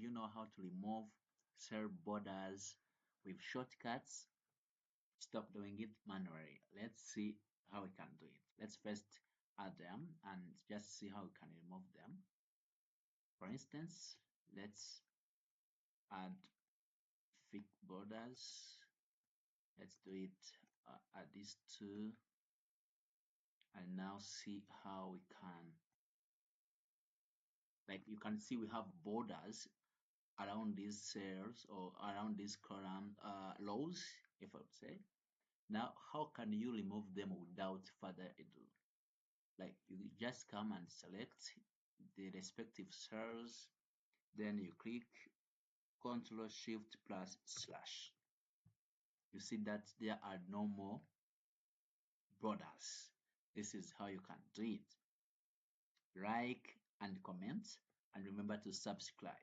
do you know how to remove cell borders with shortcuts? Stop doing it manually. Let's see how we can do it. Let's first add them and just see how we can remove them. For instance, let's add thick borders. Let's do it at these two, and now see how we can, like you can see we have borders around these cells or around these column rows, if I would say. Now, how can you remove them without further ado? Like you just come and select the respective cells, then you click Ctrl Shift plus slash. You see that there are no more borders. This is how you can do it. Like and comment, and remember to subscribe.